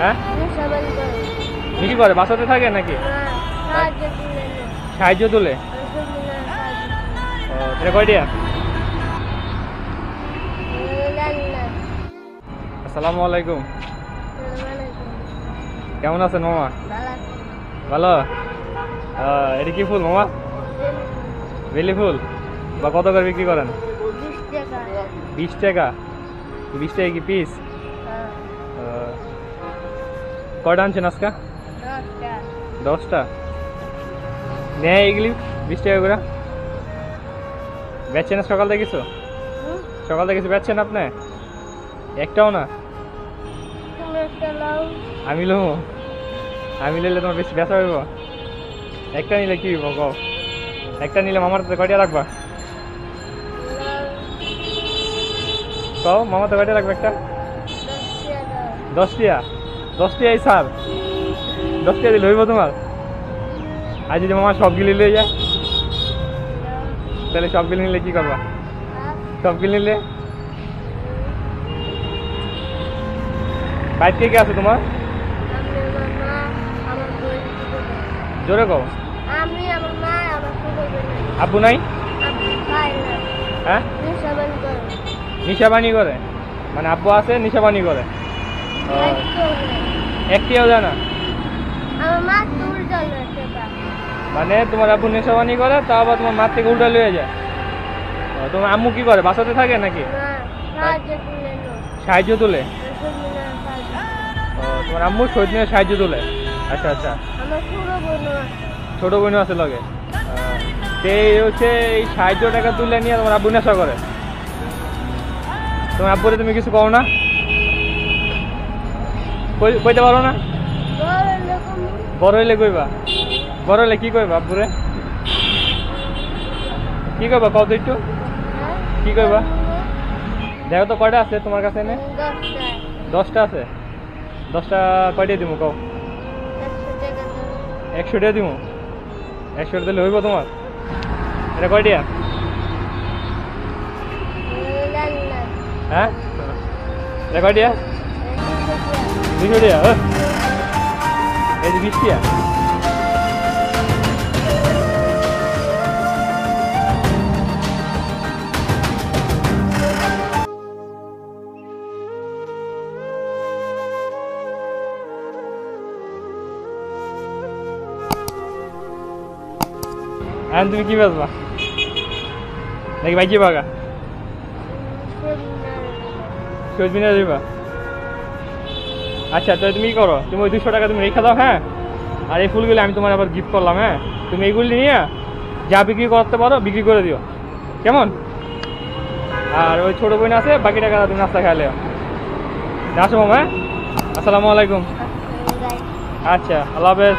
হ্যাঁ বিক্রি করে বাসাতে থাকে নাকি? সাহায্য তুলে। ও এটা কয়টিয়া? আসসালামু আলাইকুম। কেমন আছেন মামা? ভালো। এটা কি ফুল মামা? বেলি ফুল। বা কত করে বিক্রি করেন? 20 টাকা। 20 টাকা কি পিস? কয়টা আনছেন আজকে? 10টা। নেয় এগুলি 20 টাকা করে বেচছেন? সকাল থেকে কিছু সকাল থেকে কিছু বেচছেন আপনি? একটাও না? আমি লো আমি নিলে তোমার বেশি বেচা হইব? একটা নিলে কি হইব কও? একটা নিলে মামার তো কয়টা রাখবা কও? মামা তো কয়টা রাখবে একটা? 10 টাকা। 10 টাকাই স্যার 10 টাকা দিলে হইব তোমার? আর যদি মামা সবগুলি লয়ে যায় তাহলে সবগুলি নিলে কি করবা? সবগুলি নিলে বাইর কে কে আছে তোমার? জোরে কও। আব্বু নাই? হ্যাঁ নিশাবানি করে মানে আব্বু আছে নিশাবানি করে? একটিও যায় না মানে তোমার আব্বু নেশাবানি করে তা আবার তোমার মার থেকে উল্টা লয়ে যায়? তোমার আম্মু কি করে বাসাতে থাকে নাকি? সাহায্য তুলে। তোমার আম্মু শহীদ মিনারে সাহায্য তুলে। আচ্ছা আচ্ছা। ছোট বোন আছে লগে। হচ্ছে এই সাহায্য টাকা তুলে নিয়ে তোমার আব্বু নেশা করে। তোমার আব্বুরে তুমি কিছু কও না? কইতে পারো না? বড় হইলে কইবা? বড় হইলে কি কইবা আব্বুরে? কি কইবা কও তো একটু? কি কইবা? দেখো তো কয়টা আছে তোমার কাছে? এনে 10টা আছে। 10টা কয়টা দিব কও? 100 টাকা দিব। 100 টাকা দিলে হইব তোমার? এটা কয়টা? হ্যাঁ এটা কয়টা? 200 টাকা। এই যে 20 টাকা। এখন তুমি কি বেচবা নাকি বাইকে বাগা? শহীদ মিনারে যাবা? আচ্ছা তো তুমি কি করো, তুমি ওই 200 টাকা তুমি রেখে দাও। হ্যাঁ আর এই ফুলগুলি আমি তোমার আবার গিফট করলাম। হ্যাঁ তুমি এইগুলি নিয়ে যা বিক্রি করতে পারো বিক্রি করে দিও কেমন? আর ওই ছোটো বোন আছে বাকি টাকা তুমি নাস্তা খাইলে আসো মামা। হ্যাঁ আসসালামু আলাইকুম। আচ্ছা আল্লাহ হাফেজ।